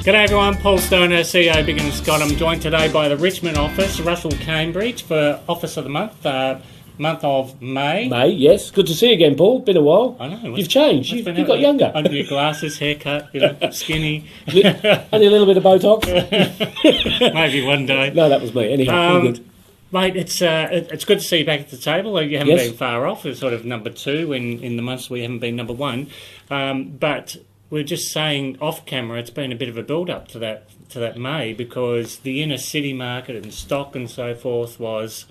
G'day everyone, Paul Stoner, CEO Biggin and Scott. I'm joined today by the Richmond office, Russell Cambridge, for Office of the Month, month of May. May, yes. Good to see you again, Paul. Been a while. I know. You've changed. You've got younger. New glasses, haircut, skinny. Only a little bit of Botox. Maybe one day. No, that was me. Anyhow, good. Mate, it's good to see you back at the table. You haven't Yes. been far off. It's sort of number two in the months we haven't been number one. But we're just saying off camera, it's been a bit of a build up to that May, because the inner city market and stock and so forth was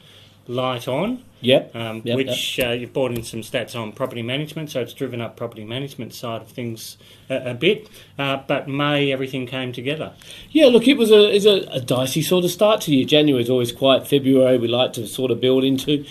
light on. Yep. Which you've brought in some stats on property management, so it's driven up property management side of things a bit. But May, everything came together. Yeah, look, it was a dicey sort of start to the year. January is always quiet. February we like to sort of build into.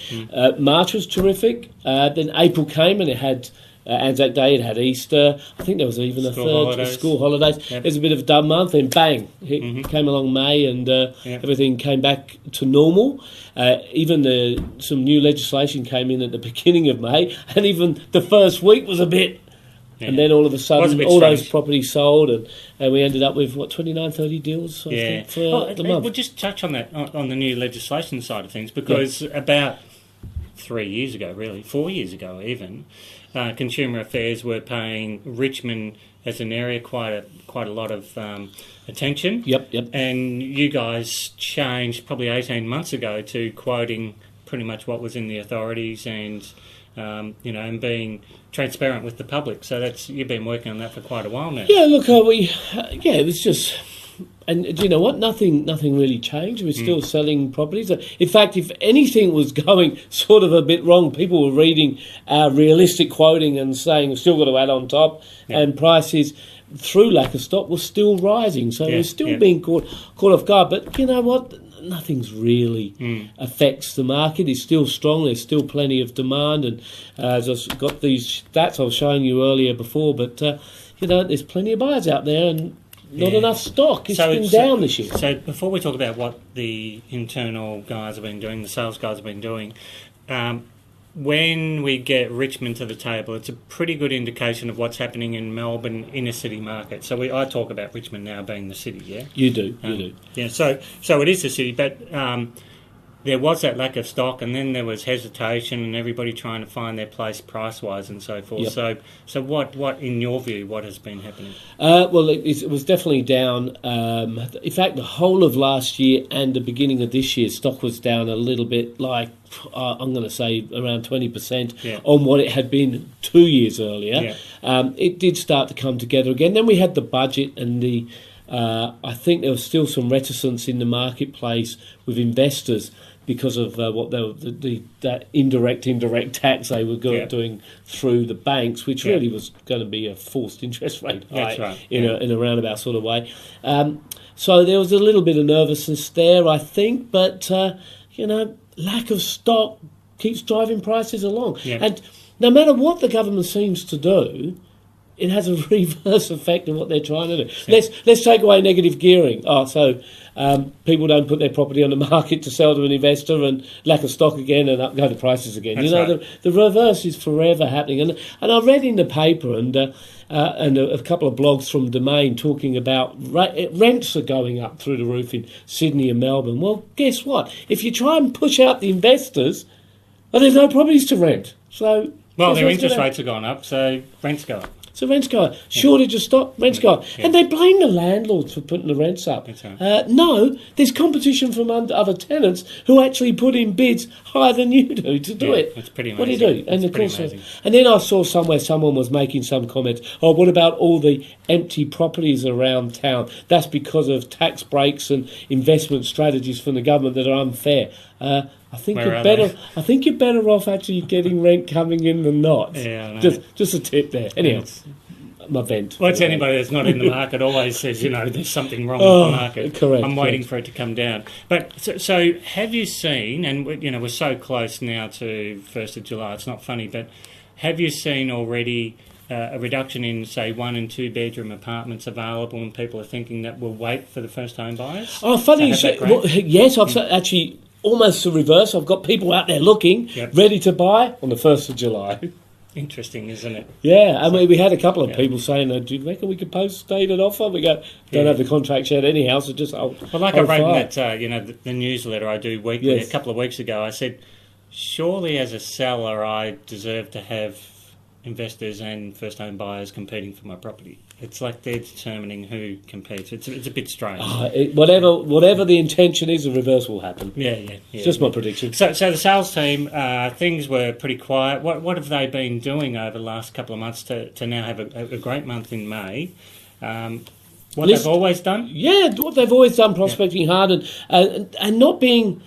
March was terrific. Then April came and it had Anzac Day, it had Easter. I think there was even school holidays. Yep. There's a bit of a dumb month, and bang, it came along May, and everything came back to normal. Even some new legislation came in at the beginning of May, and even the first week was a bit. Yeah. And then all of a sudden, all those properties sold, and we ended up with, 29, 30 deals, I think, for the month. We'll just touch on that, on the new legislation side of things, because about 4 years ago even, Consumer Affairs were paying Richmond as an area quite a lot of attention. Yep. And you guys changed probably 18 months ago to quoting pretty much what was in the authorities and and being transparent with the public. So you've been working on that for quite a while now. Yeah, look, it was just. And do you know what? Nothing really changed. We're still selling properties. In fact, if anything was going sort of a bit wrong, people were reading our realistic quoting and saying we've still got to add on top, and prices, through lack of stock, were still rising. So we're still being caught off guard. But you know what? Nothing's really affects the market. It's still strong. There's still plenty of demand. And as I've got these stats I was showing you earlier before, but there's plenty of buyers out there and not enough stock. It's been down this year. So before we talk about what the internal guys have been doing, the sales guys have been doing, when we get Richmond to the table, it's a pretty good indication of what's happening in Melbourne inner city market. So I talk about Richmond now being the city, yeah? You do. Yeah, so it is the city, but there was that lack of stock, and then there was hesitation and everybody trying to find their place price-wise and so forth. Yep. So what in your view, what has been happening? Well, it was definitely down. In fact, the whole of last year and the beginning of this year, stock was down a little bit, like I'm going to say around 20% on what it had been 2 years earlier. Yeah. It did start to come together again. Then we had the budget and I think there was still some reticence in the marketplace with investors because of that indirect tax they were doing through the banks, which really was going to be a forced interest rate in a roundabout sort of way. So there was a little bit of nervousness there, I think, but lack of stock keeps driving prices along. Yeah. And no matter what the government seems to do, it has a reverse effect of what they're trying to do. Yeah. Let's take away negative gearing. So people don't put their property on the market to sell to an investor, and lack of stock again, and up go the prices again. That's the reverse is forever happening. And I read in the paper and a couple of blogs from Domain talking about rents are going up through the roof in Sydney and Melbourne. Well, guess what? If you try and push out the investors, there's no properties to rent. So their interest rates have gone up, so rents go up. So rents go up. Shortage of stock, rents go up. Yeah. And they blame the landlords for putting the rents up. That's right. No, there's competition from other tenants who actually put in bids higher than you do to do it. It's pretty amazing. What do you do? And of course, and then I saw somewhere someone was making some comments, what about all the empty properties around town? That's because of tax breaks and investment strategies from the government that are unfair. I think you're better off actually getting rent coming in than not. Yeah, just a tip there. Anyhow, my vent. Well, it's anybody that's not in the market always says, there's something wrong with the market. Correct. I'm waiting for it to come down. But so have you seen? And we're so close now to 1st of July. It's not funny, but have you seen already a reduction in, say, 1 and 2 bedroom apartments available, and people are thinking that we'll wait for the first home buyers? Oh, funny you say. Well, yes, I've actually. Almost the reverse. I've got people out there looking, ready to buy on the 1st of July. interesting, isn't it? Yeah, I mean, we had a couple of people saying, "Do you reckon we could post-date an offer?" We go, "Don't have the contract yet anyhow, so just hold." Well, like I wrote in that, the newsletter I do weekly. Yes. A couple of weeks ago, I said, surely as a seller, I deserve to have investors and first-home buyers competing for my property. It's like they're determining who competes. It's a bit strange. Whatever the intention is, the reverse will happen. Yeah. It's just my prediction. So the sales team, things were pretty quiet. What have they been doing over the last couple of months to now have a great month in May? They've always done? Yeah, what they've always done, prospecting hard and not being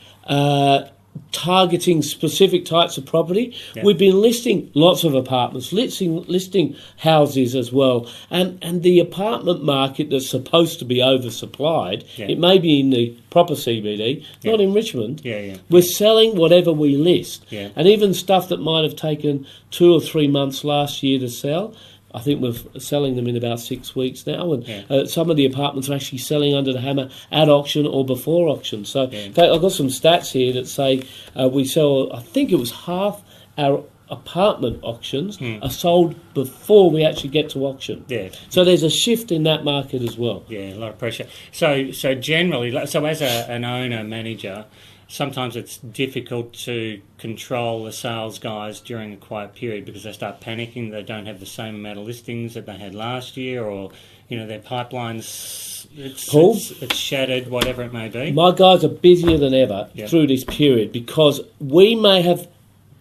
targeting specific types of property. Yeah. We've been listing lots of apartments, listing houses as well, and the apartment market that's supposed to be oversupplied, it may be in the proper CBD, not in Richmond. We're selling whatever we list, and even stuff that might have taken 2 or 3 months last year to sell, I think we're selling them in about 6 weeks now, and some of the apartments are actually selling under the hammer at auction or before auction. So in fact, I've got some stats here that say we sell, I think it was half our apartment auctions are sold before we actually get to auction. So there's a shift in that market as well. A lot of pressure. So generally, as an owner manager, sometimes it's difficult to control the sales guys during a quiet period because they start panicking. They don't have the same amount of listings that they had last year, or their pipelines it's shattered, whatever it may be. My guys are busier than ever through this period because we may have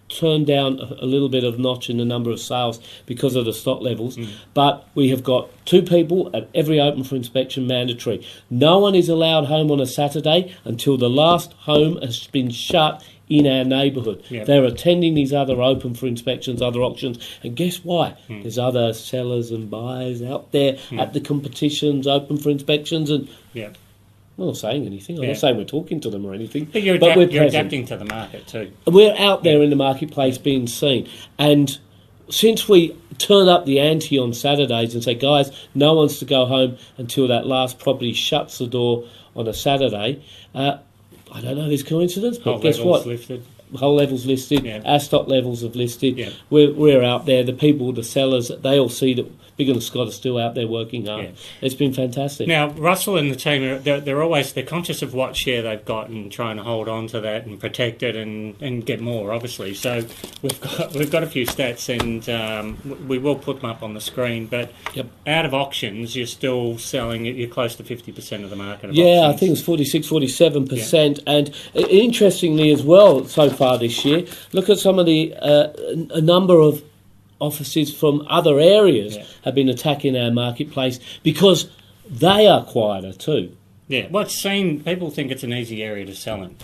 turned down a little bit of notch in the number of sales because of the stock levels, but we have got 2 people at every open for inspection mandatory. No one is allowed home on a Saturday until the last home has been shut in our neighbourhood. They're attending these other open for inspections, other auctions, and guess why? There's other sellers and buyers out there at the competitions, open for inspections, and I'm not saying anything. I'm not saying we're talking to them or anything. But you're adapting to the market too. We're out there in the marketplace being seen. And since we turn up the ante on Saturdays and say, guys, no one's to go home until that last property shuts the door on a Saturday, I don't know this coincidence, but guess what? Lifted. Whole levels listed, our stock levels have listed. We're out there. The people, the sellers, they all see that Biggin and Scott are still out there working hard. It's been fantastic. Now, Russell and the team, they're conscious of what share they've got and trying to hold on to that and protect it and get more, obviously. So we've got a few stats, and we will put them up on the screen. But out of auctions, you're still selling. You're close to 50% of the market. I think it's 46, 47%. And interestingly as well, so far this year, look at some of the a number of offices from other areas have been attacking our marketplace because they are quieter too. People think it's an easy area to sell in.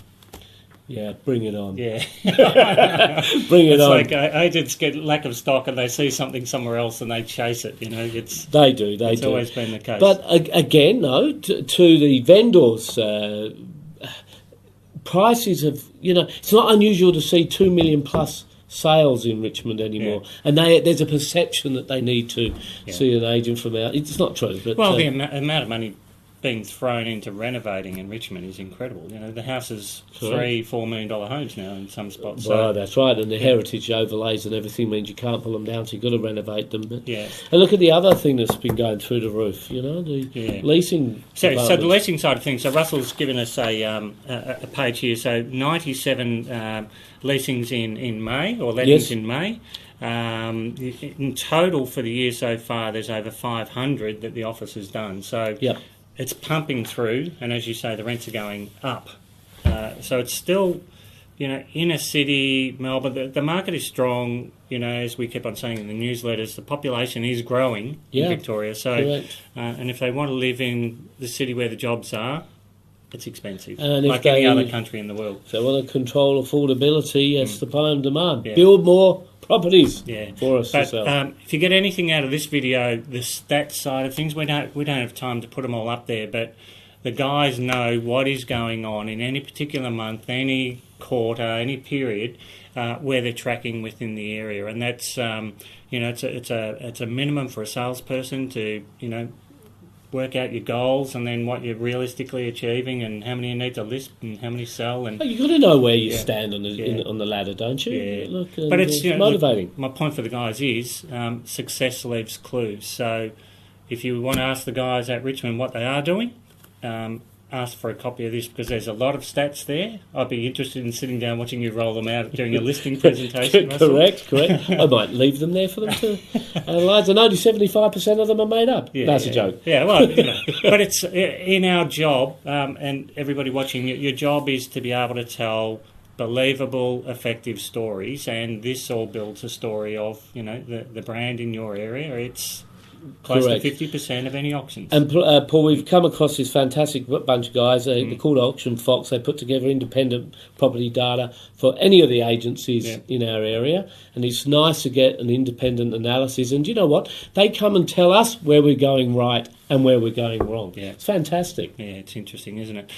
Bring it on. Bring it on. It's like agents get lack of stock and they see something somewhere else and they chase it. They do. It's always been the case. But again, though, to the vendors, prices have. It's not unusual to see 2 million plus sales in Richmond anymore, and there's a perception that they need to see an agent from out. It's not true, but the amount of money being thrown into renovating in Richmond is incredible. The houses $3-4 million homes now in some spots. Well, that's right, and the heritage overlays and everything means you can't pull them down, so you've got to renovate them. But, and look at the other thing that's been going through the roof. The leasing. So the leasing side of things. So Russell's given us a page here. So 97 leasings in May, or lettings in May. In total for the year so far, there's over 500 that the office has done. So it's pumping through, and as you say, the rents are going up. So it's still, inner city, Melbourne, the market is strong. As we keep on saying in the newsletters, the population is growing in Victoria. So, and if they want to live in the city where the jobs are, it's expensive, like any other country in the world. If they want to control affordability, supply and demand. Build more properties for us to sell. If you get anything out of this video, the stats side of things, we don't have time to put them all up there, but the guys know what is going on in any particular month, any quarter, any period where they're tracking within the area, and that's it's a minimum for a salesperson to work out your goals and then what you're realistically achieving and how many you need to list and how many sell. And you've got to know where you stand on the ladder, don't you? Yeah. Look, but it's motivating. Look, my point for the guys is success leaves clues. So if you want to ask the guys at Richmond what they are doing, ask for a copy of this because there's a lot of stats there. I'd be interested in sitting down watching you roll them out during a listing presentation. Correct. I might leave them there for them to analyse. I know 75% of them are made up. That's a joke. Yeah, well, but it's in our job, and everybody watching, your job is to be able to tell believable, effective stories, and this all builds a story of, the brand in your area. It's close to 50% of any auctions. And Paul, we've come across this fantastic bunch of guys. They're called Auction Fox. They put together independent property data for any of the agencies in our area, and it's nice to get an independent analysis. And you know what? They come and tell us where we're going right and where we're going wrong. Yeah. It's fantastic. Yeah, it's interesting, isn't it?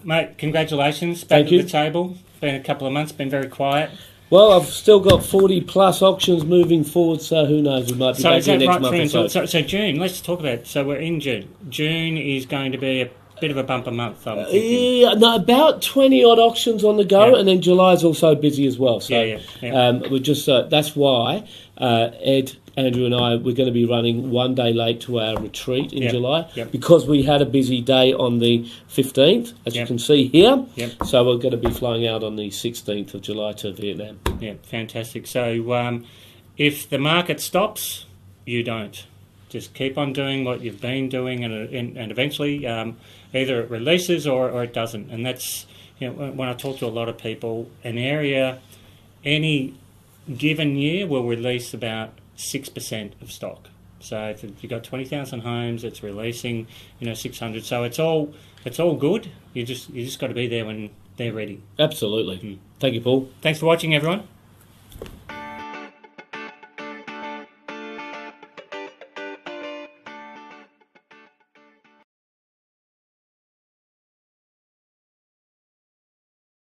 Mate, congratulations. Back at the table. Been a couple of months, been very quiet. Well, I've still got 40 plus auctions moving forward, so who knows? We might be back here next month or so. So June, let's talk about it. So we're in June. June is going to be a bit of a bumper month, I'm thinking. Yeah, no, about 20 odd auctions on the go, and then July's also busy as well. So we're just that's why Ed, Andrew and I, we're going to be running one day late to our retreat in July because we had a busy day on the 15th, as you can see here. So we're going to be flying out on the 16th of July to Vietnam. Yeah, fantastic. So if the market stops, you don't. Just keep on doing what you've been doing, and eventually either it releases or it doesn't. And that's, when I talk to a lot of people, an area, any given year will release about 6% of stock. So if you've got 20,000 homes, it's releasing 600. So it's all good. You just got to be there when they're ready. Absolutely. Thank you, Paul. Thanks for watching, everyone.